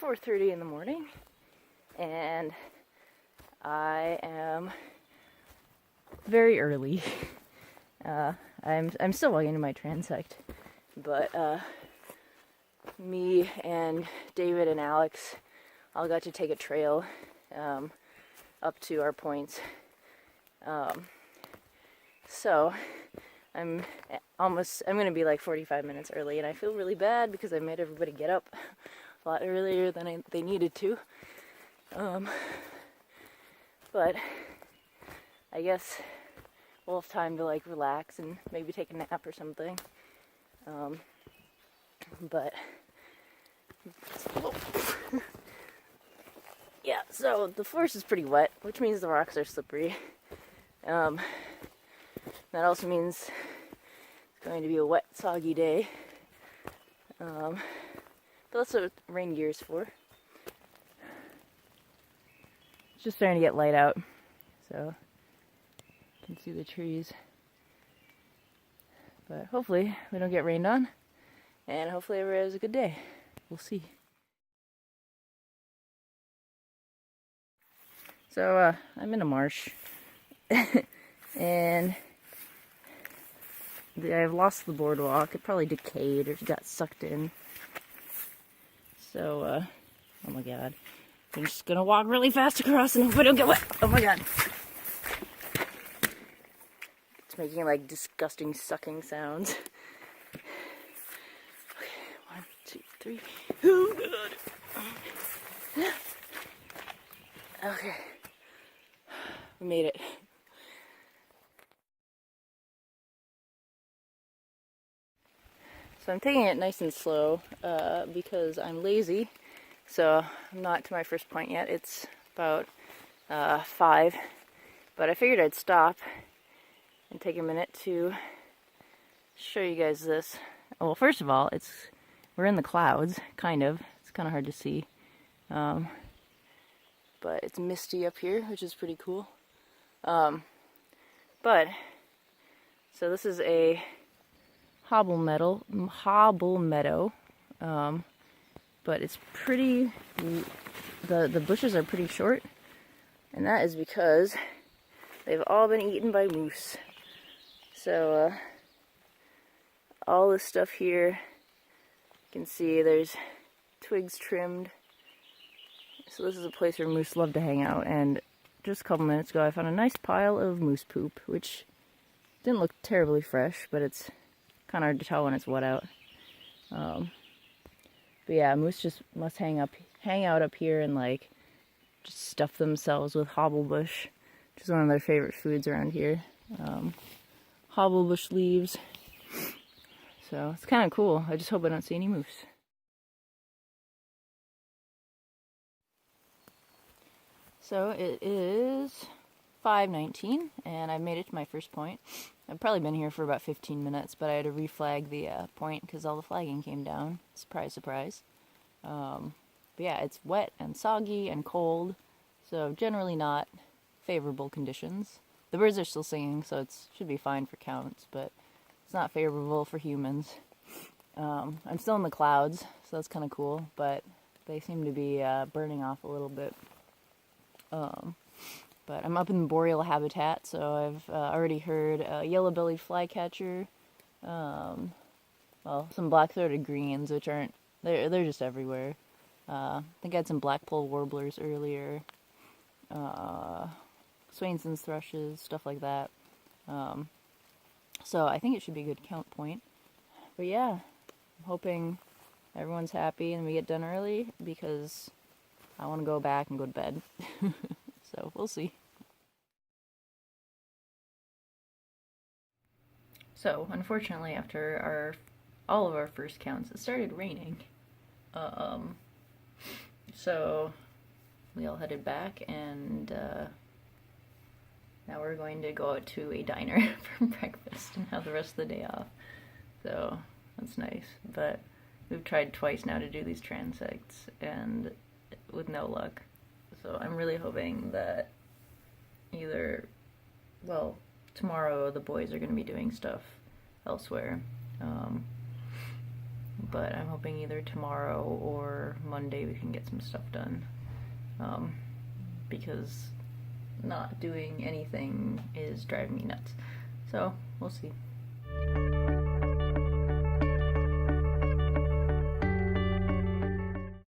4:30 in the morning, and I am very early. I'm still walking to my transect, but me and David and Alex all got to take a trail up to our points. So I'm gonna be like 45 minutes early, and I feel really bad because I made everybody get up a lot earlier than they needed to. But I guess we'll have time to like relax and maybe take a nap or something. But yeah, so the forest is pretty wet, which means the rocks are slippery. That also means it's going to be a wet, soggy day. But that's what rain gear's for. It's just starting to get light out, so you can see the trees. But hopefully we don't get rained on, and hopefully everybody has a good day. We'll see. So I'm in a marsh, and I've lost the boardwalk. It probably decayed or got sucked in. So, oh my god. I'm just gonna walk really fast across and hope I don't get wet. Oh my god. It's making like disgusting sucking sounds. Okay, 1, 2, 3. Oh god. Okay. We made it. So I'm taking it nice and slow because I'm lazy. So I'm not to my first point yet. It's about 5. But I figured I'd stop and take a minute to show you guys this. Well, first of all, we're in the clouds, kind of. It's kind of hard to see. But it's misty up here, which is pretty cool. But so this is a hobble meadow, but it's pretty, the bushes are pretty short, and that is because they've all been eaten by moose. So all this stuff here, you can see there's twigs trimmed. So this is a place where moose love to hang out, and just a couple minutes ago I found a nice pile of moose poop, which didn't look terribly fresh, but it's kind of hard to tell when it's wet out. But yeah, moose just must hang out up here and like just stuff themselves with hobblebush, which is one of their favorite foods around here. Hobblebush leaves. So it's kind of cool. I just hope I don't see any moose. So it is 5:19, and I've made it to my first point. I've probably been here for about 15 minutes, but I had to reflag the point because all the flagging came down. Surprise, surprise. But yeah, it's wet and soggy and cold, so generally not favorable conditions. The birds are still singing, so it should be fine for counts, but it's not favorable for humans. I'm still in the clouds, so that's kind of cool, but they seem to be burning off a little bit. But I'm up in the boreal habitat, so I've already heard a yellow-bellied flycatcher, well, some black-throated greens, which aren't, they're just everywhere. I think I had some blackpoll warblers earlier, Swainson's thrushes, stuff like that. So I think it should be a good count point. But yeah, I'm hoping everyone's happy and we get done early, because I want to go back and go to bed. So we'll see. So unfortunately, after all of our first counts, it started raining. So we all headed back, and now we're going to go out to a diner for breakfast and have the rest of the day off. So that's nice. But we've tried twice now to do these transects, and with no luck. So I'm really hoping that either, well, tomorrow the boys are going to be doing stuff elsewhere. I'm but I'm hoping either tomorrow or Monday we can get some stuff done, because not doing anything is driving me nuts. So, we'll see.